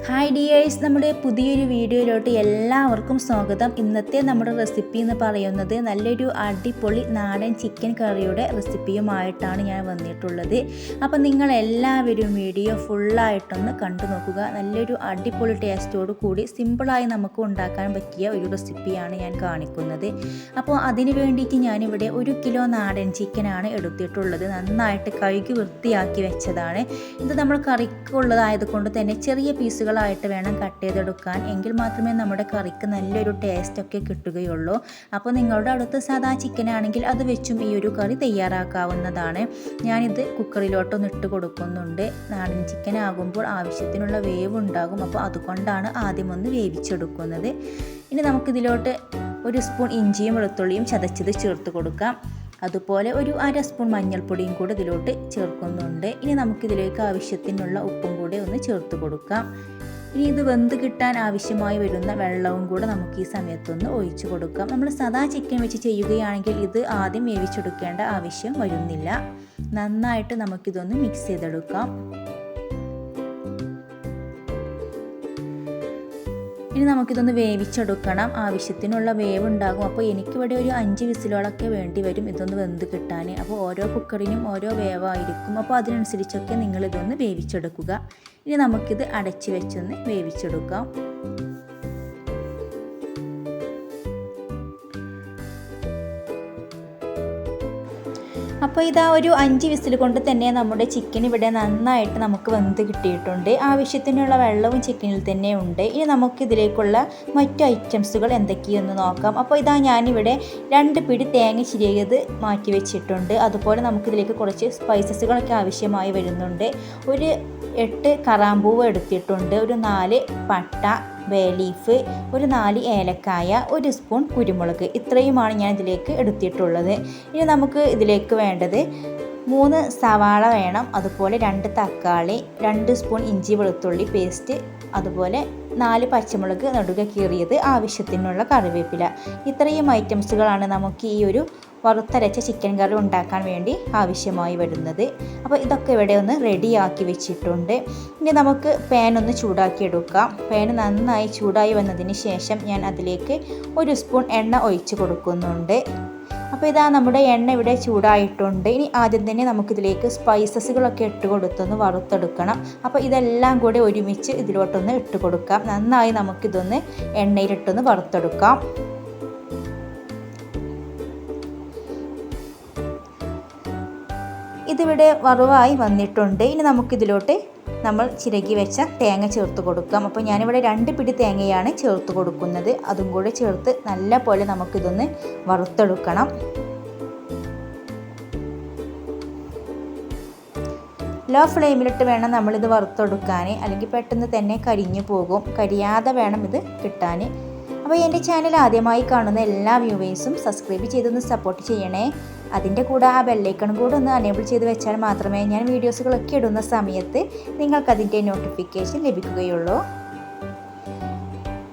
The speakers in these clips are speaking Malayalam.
ഹായ് ഡിയേഴ്സ്, നമ്മുടെ പുതിയൊരു വീഡിയോയിലോട്ട് എല്ലാവർക്കും സ്വാഗതം. ഇന്നത്തെ നമ്മുടെ റെസിപ്പി എന്ന് പറയുന്നത് നല്ലൊരു അടിപൊളി നാടൻ ചിക്കൻ കറിയുടെ റെസിപ്പിയുമായിട്ടാണ് ഞാൻ വന്നിട്ടുള്ളത്. അപ്പോൾ നിങ്ങളെല്ലാവരും വീഡിയോ ഫുള്ളായിട്ടൊന്ന് കണ്ടു നോക്കുക. നല്ലൊരു അടിപൊളി ടേസ്റ്റോട് കൂടി സിമ്പിളായി നമുക്ക് ഉണ്ടാക്കാൻ പറ്റിയ ഒരു റെസിപ്പിയാണ് ഞാൻ കാണിക്കുന്നത്. അപ്പോൾ അതിന് വേണ്ടിയിട്ട് ഞാനിവിടെ 1 കിലോ നാടൻ ചിക്കനാണ് എടുത്തിട്ടുള്ളത്. നന്നായിട്ട് കഴുകി വൃത്തിയാക്കി വെച്ചതാണ്. ഇത് നമ്മൾ കറിക്കുള്ളതായത് കൊണ്ട് തന്നെ ചെറിയ പീസുകൾ ആയിട്ട് വേണം കട്ട് ചെയ്തെടുക്കാൻ. എങ്കിൽ മാത്രമേ നമ്മുടെ കറിക്ക് നല്ലൊരു ടേസ്റ്റൊക്കെ കിട്ടുകയുള്ളൂ. അപ്പോൾ നിങ്ങളുടെ അടുത്ത് സാധാ ചിക്കൻ ആണെങ്കിൽ അത് വെച്ചും ഈ ഒരു കറി തയ്യാറാക്കാവുന്നതാണ്. ഞാനിത് കുക്കറിലോട്ടൊന്ന് ഇട്ട് കൊടുക്കുന്നുണ്ട്. നാടൻ ചിക്കൻ ആകുമ്പോൾ ആവശ്യത്തിനുള്ള വേവ് ഉണ്ടാകും. അപ്പോൾ അതുകൊണ്ടാണ് ആദ്യം ഒന്ന് വേവിച്ചെടുക്കുന്നത്. ഇനി നമുക്കിതിലോട്ട് 1 സ്പൂൺ ഇഞ്ചിയും വെളുത്തുള്ളിയും ചതച്ചത് ചേർത്ത് കൊടുക്കാം. അതുപോലെ 1/2 സ്പൂൺ മഞ്ഞൾപ്പൊടിയും കൂടെ ഇതിലോട്ട് ചേർക്കുന്നുണ്ട്. ഇനി നമുക്കിതിലേക്ക് ആവശ്യത്തിനുള്ള ഉപ്പും കൂടെ ഒന്ന് ചേർത്ത് കൊടുക്കാം. ഇനി ഇത് വെന്ത് കിട്ടാൻ ആവശ്യമായി വരുന്ന വെള്ളവും കൂടെ നമുക്ക് ഈ സമയത്തൊന്ന് ഒഴിച്ചു കൊടുക്കാം. നമ്മൾ സാധാ ചിക്കൻ വെച്ച് ചെയ്യുകയാണെങ്കിൽ ഇത് ആദ്യം വേവിച്ചെടുക്കേണ്ട ആവശ്യം വരുന്നില്ല. നന്നായിട്ട് നമുക്കിതൊന്ന് മിക്സ് ചെയ്തെടുക്കാം. ഇനി നമുക്കിതൊന്ന് വേവിച്ചെടുക്കണം. ആവശ്യത്തിനുള്ള വേവ് ഉണ്ടാകും. അപ്പോൾ എനിക്കിവിടെ ഒരു 5 വിസിലുകളൊക്കെ വേണ്ടി വരും ഇതൊന്ന് വെന്ത് കിട്ടാൻ. അപ്പോൾ ഓരോ കുക്കറിനും ഓരോ വേവായിരിക്കും. അപ്പോൾ അതിനനുസരിച്ചൊക്കെ നിങ്ങളിതൊന്ന് വേവിച്ചെടുക്കുക. ഇനി നമുക്കിത് അടച്ച് വെച്ചൊന്ന് വേവിച്ചെടുക്കാം. അപ്പോൾ ഇതാ ഒരു 5 വിസിൽ കൊണ്ട് തന്നെ നമ്മുടെ ചിക്കൻ ഇവിടെ നന്നായിട്ട് നമുക്ക് വെന്ത് കിട്ടിയിട്ടുണ്ട്. ആവശ്യത്തിനുള്ള വെള്ളവും ചിക്കനിൽ തന്നെ ഉണ്ട്. ഇനി നമുക്കിതിലേക്കുള്ള മറ്റു ഐറ്റംസുകൾ എന്തൊക്കെയെന്ന് നോക്കാം. അപ്പോൾ ഇതാ ഞാനിവിടെ 2 പിടി തേങ്ങ ചിരിയത് മാറ്റി വെച്ചിട്ടുണ്ട്. അതുപോലെ നമുക്കിതിലേക്ക് കുറച്ച് സ്പൈസസുകളൊക്കെ ആവശ്യമായി വരുന്നുണ്ട്. ഒരു 8 കറാമ്പൂവ് എടുത്തിട്ടുണ്ട്. ഒരു 4 പട്ട, ബേ ലീഫ്, ഒരു 4 ഏലക്കായ, 1 സ്പൂൺ കുരുമുളക്. ഇത്രയുമാണ് ഞാൻ ഇതിലേക്ക് എടുത്തിട്ടുള്ളത്. ഇനി നമുക്ക് ഇതിലേക്ക് വേണ്ടത് 3 സവാള വേണം. അതുപോലെ 2 തക്കാളി, 2 സ്പൂൺ ഇഞ്ചി വെളുത്തുള്ളി പേസ്റ്റ്, അതുപോലെ 4 പച്ചമുളക് നടുക കീറിയത്, ആവശ്യത്തിനുള്ള കറിവേപ്പില. ഇത്രയും ഐറ്റംസുകളാണ് നമുക്ക് ഈ ഒരു വറുത്തരച്ച ചിക്കൻ കറി ഉണ്ടാക്കാൻ വേണ്ടി ആവശ്യമായി വരുന്നത്. അപ്പോൾ ഇതൊക്കെ ഇവിടെ ഒന്ന് റെഡിയാക്കി വെച്ചിട്ടുണ്ട്. ഇനി നമുക്ക് പാൻ ഒന്ന് ചൂടാക്കി എടുക്കാം. പാൻ നന്നായി ചൂടായി വന്നതിന് ശേഷം ഞാൻ അതിലേക്ക് 1 സ്പൂൺ എണ്ണ ഒഴിച്ച് കൊടുക്കുന്നുണ്ട്. അപ്പോൾ ഇതാ നമ്മുടെ എണ്ണ ഇവിടെ ചൂടായിട്ടുണ്ട്. ഇനി ആദ്യം തന്നെ നമുക്കിതിലേക്ക് സ്പൈസസുകളൊക്കെ ഇട്ട് കൊടുത്തൊന്ന് വറുത്തെടുക്കണം. അപ്പോൾ ഇതെല്ലാം കൂടെ ഒരുമിച്ച് ഇതിലോട്ടൊന്ന് ഇട്ട് കൊടുക്കാം. നന്നായി നമുക്കിതൊന്ന് എണ്ണയിലിട്ടൊന്ന് വറുത്തെടുക്കാം. ഇതിവിടെ വറവായി വന്നിട്ടുണ്ട്. ഇനി നമുക്കിതിലോട്ട് നമ്മൾ ചിരകി വെച്ച തേങ്ങ ചേർത്ത് കൊടുക്കാം. അപ്പോൾ ഞാനിവിടെ 2 പിടി തേങ്ങയാണ് ചേർത്ത് കൊടുക്കുന്നത്. അതും കൂടെ ചേർത്ത് നല്ല പോലെ നമുക്കിതൊന്ന് വറുത്തെടുക്കണം. ലോ ഫ്ലെയിമിലിട്ട് വേണം നമ്മളിത് വറുത്തെടുക്കാൻ, അല്ലെങ്കിൽ പെട്ടെന്ന് തന്നെ കരിഞ്ഞു പോകും. കരിയാതെ വേണം ഇത് കിട്ടാൻ. അപ്പോൾ എൻ്റെ ചാനൽ ആദ്യമായി കാണുന്ന എല്ലാ വ്യൂവേഴ്സും സബ്സ്ക്രൈബ് ചെയ്തൊന്ന് സപ്പോർട്ട് ചെയ്യണേ. അതിൻ്റെ കൂടെ ആ ബെല്ലൈക്കൺ കൂടെ ഒന്ന് അനേബിൾ ചെയ്ത് വെച്ചാൽ മാത്രമേ ഞാൻ വീഡിയോസുകളൊക്കെ ഇടുന്ന സമയത്ത് നിങ്ങൾക്കതിൻ്റെ നോട്ടിഫിക്കേഷൻ ലഭിക്കുകയുള്ളൂ.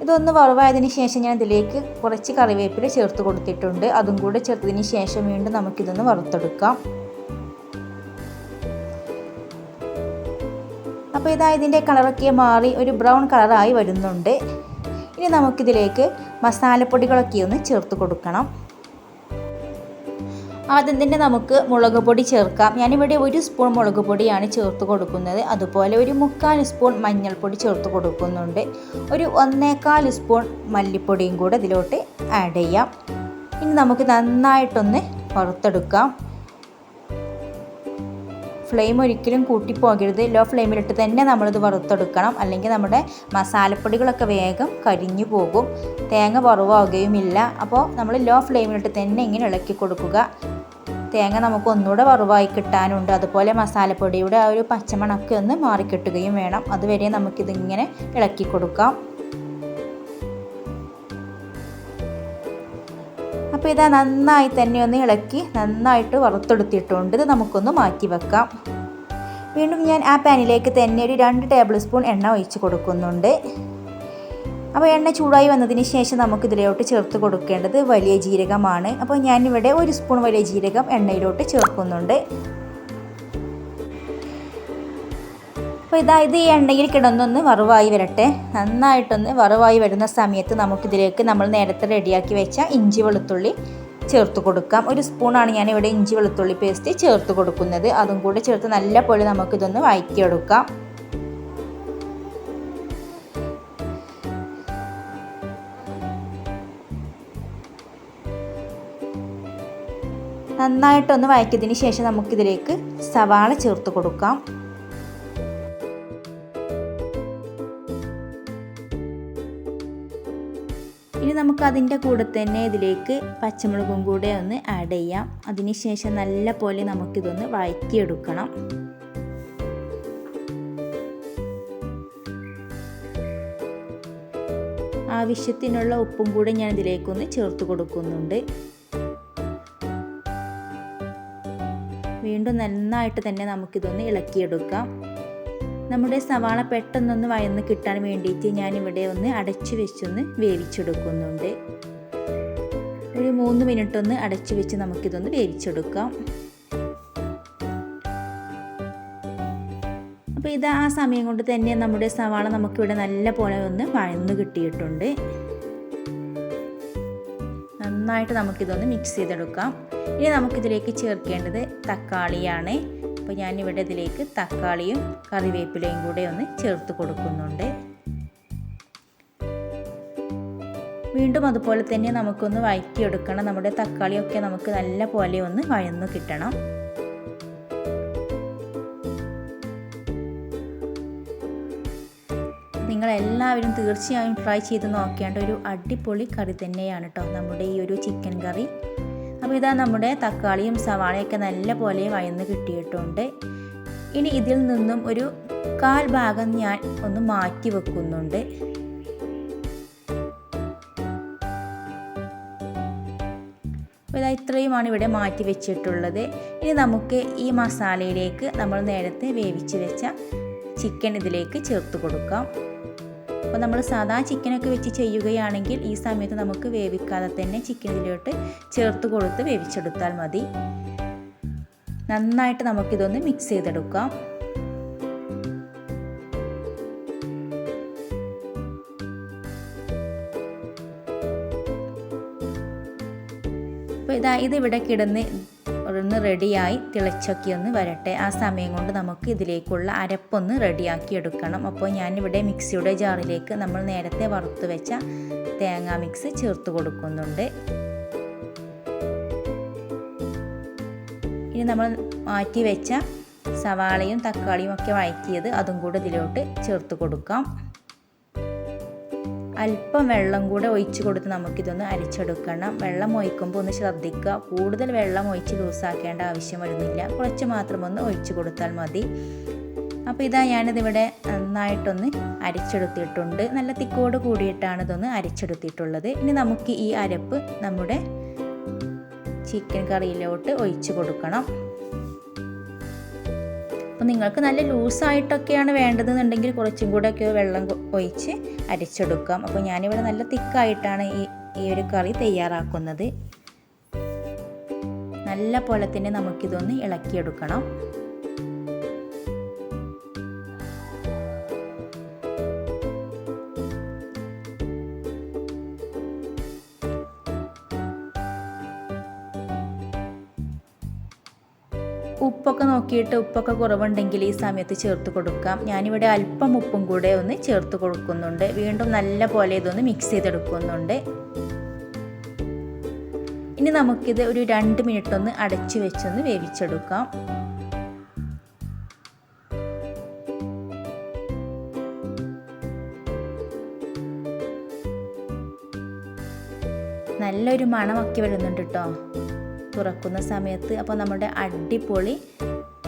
ഇതൊന്ന് വറവായതിന് ശേഷം ഞാൻ ഇതിലേക്ക് കുറച്ച് കറിവേപ്പില ചേർത്ത് കൊടുത്തിട്ടുണ്ട്. അതും കൂടെ ചേർത്തതിന് ശേഷം വീണ്ടും നമുക്കിതൊന്ന് വറുത്തെടുക്കാം. അപ്പോൾ ഇതാ ഇതിൻ്റെ കളറൊക്കെ മാറി ഒരു ബ്രൗൺ കളറായി വരുന്നുണ്ട്. ഇനി നമുക്കിതിലേക്ക് മസാലപ്പൊടികളൊക്കെ ഒന്ന് ചേർത്ത് കൊടുക്കണം. ആദ്യം തന്നെ നമുക്ക് മുളക് പൊടി ചേർക്കാം. ഞാനിവിടെ 1 സ്പൂൺ മുളക് പൊടിയാണ് ചേർത്ത് കൊടുക്കുന്നത്. അതുപോലെ ഒരു 3/4 സ്പൂൺ മഞ്ഞൾപ്പൊടി ചേർത്ത് കൊടുക്കുന്നുണ്ട്. ഒരു 1/4 സ്പൂൺ മല്ലിപ്പൊടിയും കൂടെ ഇതിലോട്ട് ആഡ് ചെയ്യാം. ഇനി നമുക്ക് നന്നായിട്ടൊന്ന് വറുത്തെടുക്കാം. ഫ്ലെയിം ഒരിക്കലും കൂട്ടിപ്പോകരുത്. ലോ ഫ്ലെയിമിലിട്ട് തന്നെ നമ്മളിത് വറുത്തെടുക്കണം. അല്ലെങ്കിൽ നമ്മുടെ മസാലപ്പൊടികളൊക്കെ വേഗം കരിഞ്ഞു പോകും, തേങ്ങ വറവാകുകയുമില്ല. അപ്പോൾ നമ്മൾ ലോ ഫ്ലെയിമിലിട്ട് തന്നെ ഇങ്ങനെ ഇളക്കി കൊടുക്കുക. തേങ്ങ നമുക്ക് ഒന്നുകൂടെ വറവായി കിട്ടാനുണ്ട്. അതുപോലെ മസാലപ്പൊടിയുടെ ആ ഒരു പച്ചമണമൊക്കെ ഒന്ന് മാറിക്കിട്ടുകയും വേണം. അതുവരെ നമുക്കിതിങ്ങനെ ഇളക്കി കൊടുക്കാം. അപ്പോൾ ഇതാ നന്നായി തന്നെ ഒന്ന് ഇളക്കി നന്നായിട്ട് വറുത്തെടുത്തിട്ടുണ്ട്. ഇത് നമുക്കൊന്ന് മാറ്റി വെക്കാം. വീണ്ടും ഞാൻ ആ പാനിലേക്ക് തന്നെ ഒരു 2 ടേബിൾ സ്പൂൺ എണ്ണ ഒഴിച്ച് കൊടുക്കുന്നുണ്ട്. അപ്പോൾ എണ്ണ ചൂടായി വന്നതിന് ശേഷം നമുക്കിതിലോട്ട് ചേർത്ത് കൊടുക്കേണ്ടത് വലിയ ജീരകമാണ്. അപ്പോൾ ഞാനിവിടെ 1 സ്പൂൺ വലിയ ജീരകം എണ്ണയിലോട്ട് ചേർക്കുന്നുണ്ട്. അപ്പോൾ ഇത് ഈ എണ്ണയിൽ കിടന്നൊന്ന് വറവായി വരട്ടെ. നന്നായിട്ടൊന്ന് വറവായി വരുന്ന സമയത്ത് നമുക്കിതിലേക്ക് നമ്മൾ നേരത്തെ റെഡിയാക്കി വെച്ച ഇഞ്ചി വെളുത്തുള്ളി ചേർത്ത് കൊടുക്കാം. 1 സ്പൂണാണ് ഞാനിവിടെ ഇഞ്ചി വെളുത്തുള്ളി പേസ്റ്റ് ചേർത്ത് കൊടുക്കുന്നത്. അതും കൂടെ ചേർത്ത് നല്ല പോലെ നമുക്കിതൊന്ന് വഴറ്റിയെടുക്കാം. നന്നായിട്ടൊന്ന് വഴറ്റിയതിന് ശേഷം നമുക്കിതിലേക്ക് സവാള ചേർത്ത് കൊടുക്കാം. ഇനി നമുക്ക് അതിൻ്റെ കൂടെ തന്നെ ഇതിലേക്ക് പച്ചമുളകും കൂടെ ഒന്ന് ആഡ് ചെയ്യാം. അതിനുശേഷം നല്ല പോലെ നമുക്കിതൊന്ന് വഴറ്റിയെടുക്കണം. ആവശ്യത്തിനുള്ള ഉപ്പും കൂടെ ഞാൻ ഇതിലേക്കൊന്ന് ചേർത്ത് കൊടുക്കുന്നുണ്ട്. വീണ്ടും നന്നായിട്ട് തന്നെ നമുക്കിതൊന്ന് ഇളക്കിയെടുക്കാം. നമ്മുടെ സവാള പെട്ടെന്നൊന്ന് വഴന്ന് കിട്ടാൻ വേണ്ടിയിട്ട് ഞാനിവിടെ ഒന്ന് അടച്ചു വെച്ചൊന്ന് വേവിച്ചെടുക്കുന്നുണ്ട്. ഒരു 3 മിനിറ്റ് ഒന്ന് അടച്ചു വെച്ച് നമുക്കിതൊന്ന് വേവിച്ചെടുക്കാം. അപ്പോൾ ആ സമയം കൊണ്ട് തന്നെ നമ്മുടെ സവാള നമുക്കിവിടെ നല്ല പോലെ ഒന്ന് വഴന്ന് കിട്ടിയിട്ടുണ്ട്. നന്നായിട്ട് നമുക്കിതൊന്ന് മിക്സ് ചെയ്തെടുക്കാം. ഇനി നമുക്കിതിലേക്ക് ചേർക്കേണ്ടത് തക്കാളിയാണ്. അപ്പോൾ ഞാനിവിടെ ഇതിലേക്ക് തക്കാളിയും കറിവേപ്പിലയും കൂടെ ഒന്ന് ചേർത്ത് കൊടുക്കുന്നുണ്ട്. വീണ്ടും അതുപോലെ തന്നെ നമുക്കൊന്ന് വഴറ്റിയെടുക്കണം. നമ്മുടെ തക്കാളിയൊക്കെ നമുക്ക് നല്ല പോലെ ഒന്ന് വഴന്നു കിട്ടണം. നിങ്ങളെല്ലാവരും തീർച്ചയായും ട്രൈ ചെയ്ത് നോക്കേണ്ട ഒരു അടിപൊളി കറി തന്നെയാണ് കേട്ടോ നമ്മുടെ ഈ ഒരു ചിക്കൻ കറി. അപ്പോൾ നമ്മുടെ തക്കാളിയും സവാളയൊക്കെ നല്ല പോലെ വഴന്ന് കിട്ടിയിട്ടുണ്ട്. ഇനി ഇതിൽ നിന്നും ഒരു 1/4 ഭാഗം ഞാൻ ഒന്ന് മാറ്റി വെക്കുന്നുണ്ട്. അപ്പോൾ ഇത്രയുമാണ് ഇവിടെ മാറ്റി വെച്ചിട്ടുള്ളത്. ഇനി നമുക്ക് ഈ മസാലയിലേക്ക് നമ്മൾ നേരത്തെ വേവിച്ച് വെച്ച ചിക്കൻ ഇതിലേക്ക് ചേർത്ത് കൊടുക്കാം. അപ്പോൾ നമ്മൾ സാധാ ചിക്കനൊക്കെ വെച്ച് ചെയ്യുകയാണെങ്കിൽ ഈ സമയത്ത് നമുക്ക് വേവിക്കാതെ തന്നെ ചിക്കൻ ഇതിലോട്ട് ചേർത്ത് കൊടുത്ത് വേവിച്ചെടുത്താൽ മതി. നന്നായിട്ട് നമുക്കിതൊന്ന് മിക്സ് ചെയ്തെടുക്കാം. അപ്പോൾ ഇതിവിടെ കിടന്ന് ഒന്ന് റെഡിയായി തിളച്ചൊക്കെ ഒന്ന് വരട്ടെ. ആ സമയം കൊണ്ട് നമുക്ക് ഇതിലേക്കുള്ള അരപ്പൊന്ന് റെഡിയാക്കി എടുക്കണം. അപ്പോൾ ഞാനിവിടെ മിക്സിയുടെ ജാറിലേക്ക് നമ്മൾ നേരത്തെ വറുത്ത് വെച്ച തേങ്ങാ മിക്സ് ചേർത്ത് കൊടുക്കുന്നുണ്ട്. ഇനി നമ്മൾ മാറ്റി വെച്ച സവാളയും തക്കാളിയും ഒക്കെ വഴറ്റിയത് അതും കൂടെ ഇതിലോട്ട് ചേർത്ത് കൊടുക്കാം. അല്പം വെള്ളം കൂടെ ഒഴിച്ച് കൊടുത്ത് നമുക്കിതൊന്ന് അരച്ചെടുക്കണം. വെള്ളം ഒഴിക്കുമ്പോൾ ഒന്ന് ശ്രദ്ധിക്കുക. കൂടുതൽ വെള്ളം ഒഴിച്ച് ലൂസാക്കേണ്ട ആവശ്യം വരുന്നില്ല. കുറച്ച് മാത്രം ഒന്ന് ഒഴിച്ച് കൊടുത്താൽ മതി. അപ്പോൾ ഞാനിതിവിടെ നന്നായിട്ടൊന്ന് അരച്ചെടുത്തിട്ടുണ്ട്. നല്ല തിക്കോട് കൂടിയിട്ടാണ് ഇതൊന്ന് അരച്ചെടുത്തിട്ടുള്ളത്. ഇനി നമുക്ക് ഈ അരപ്പ് നമ്മുടെ ചിക്കൻ കറിയിലോട്ട് ഒഴിച്ച് കൊടുക്കണം. അപ്പോൾ നിങ്ങൾക്ക് നല്ല ലൂസായിട്ടൊക്കെയാണ് വേണ്ടതെന്നുണ്ടെങ്കിൽ കുറച്ചും കൂടെയൊക്കെ വെള്ളം ഒഴിച്ച് അരച്ചെടുക്കാം. അപ്പോൾ ഞാനിവിടെ നല്ല തിക്കായിട്ടാണ് ഈ ഒരു കറി തയ്യാറാക്കുന്നത്. നല്ല പോലെ തന്നെ നമുക്കിതൊന്ന് ഇളക്കിയെടുക്കണം. ഉപ്പൊക്കെ നോക്കിയിട്ട് ഉപ്പൊക്കെ കുറവുണ്ടെങ്കിൽ ഈ സമയത്ത് ചേർത്ത് കൊടുക്കാം. ഞാനിവിടെ അല്പം ഉപ്പും കൂടെ ഒന്ന് ചേർത്ത് കൊടുക്കുന്നുണ്ട്. വീണ്ടും നല്ല പോലെ ഇതൊന്ന് മിക്സ് ചെയ്തെടുക്കുന്നുണ്ട്. ഇനി നമുക്കിത് ഒരു 2 മിനിറ്റ് ഒന്ന് അടച്ചു വെച്ചൊന്ന് വേവിച്ചെടുക്കാം. നല്ലൊരു മണമൊക്കെ വരുന്നുണ്ട് കേട്ടോ തുറക്കുന്ന സമയത്ത്. അപ്പോൾ നമ്മുടെ അടിപൊളി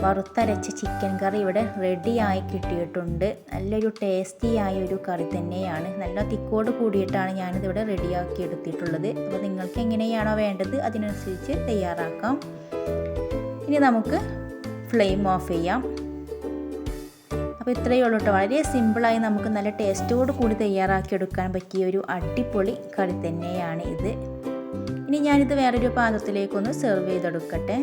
വറുത്തരച്ച ചിക്കൻ കറി ഇവിടെ റെഡിയായി കിട്ടിയിട്ടുണ്ട്. നല്ലൊരു ടേസ്റ്റിയായ ഒരു കറി തന്നെയാണ്. നല്ല തിക്കോട് കൂടിയിട്ടാണ് ഞാനിതിവിടെ റെഡിയാക്കി എടുത്തിട്ടുള്ളത്. അപ്പോൾ നിങ്ങൾക്ക് എങ്ങനെയാണോ വേണ്ടത് അതിനനുസരിച്ച് തയ്യാറാക്കാം. ഇനി നമുക്ക് ഫ്ലെയിം ഓഫ് ചെയ്യാം. അപ്പോൾ ഇത്രയേ ഉള്ളൂ കേട്ടോ. വളരെ സിമ്പിളായി നമുക്ക് നല്ല ടേസ്റ്റോട് കൂടി തയ്യാറാക്കിയെടുക്കാൻ പറ്റിയ ഒരു അടിപൊളി കറി തന്നെയാണ് ഇത്. ഇനി ഞാനിത് വേറൊരു പാത്രത്തിലേക്കൊന്ന് സെർവ് ചെയ്തെടുക്കട്ടെ.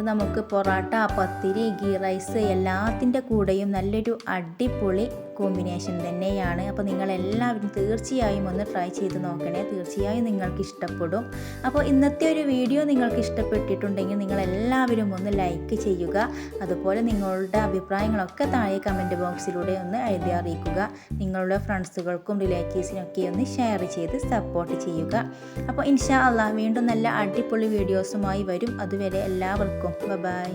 ഇത് നമുക്ക് പൊറോട്ട, പത്തിരി, ഗീ റൈസ് എല്ലാത്തിൻ്റെ കൂടെയും നല്ലൊരു അടിപൊളി കോമ്പിനേഷൻ തന്നെയാണ്. അപ്പോൾ നിങ്ങളെല്ലാവരും തീർച്ചയായും ഒന്ന് ട്രൈ ചെയ്ത് നോക്കണേ, തീർച്ചയായും നിങ്ങൾക്ക് ഇഷ്ടപ്പെടും. അപ്പോൾ ഇന്നത്തെ ഒരു വീഡിയോ നിങ്ങൾക്ക് ഇഷ്ടപ്പെട്ടിട്ടുണ്ടെങ്കിൽ നിങ്ങളെല്ലാവരും ഒന്ന് ലൈക്ക് ചെയ്യുക. അതുപോലെ നിങ്ങളുടെ അഭിപ്രായങ്ങളൊക്കെ താഴെ കമൻറ്റ് ബോക്സിലൂടെ ഒന്ന് എഴുതി അറിയിക്കുക. നിങ്ങളുടെ ഫ്രണ്ട്സുകൾക്കും റിലേറ്റീവ്സിനൊക്കെ ഒന്ന് ഷെയർ ചെയ്ത് സപ്പോർട്ട് ചെയ്യുക. അപ്പോൾ ഇൻഷാ അല്ലാഹ് വീണ്ടും നല്ല അടിപൊളി വീഡിയോസുമായി വരും. അതുവരെ എല്ലാവർക്കും ബൈ.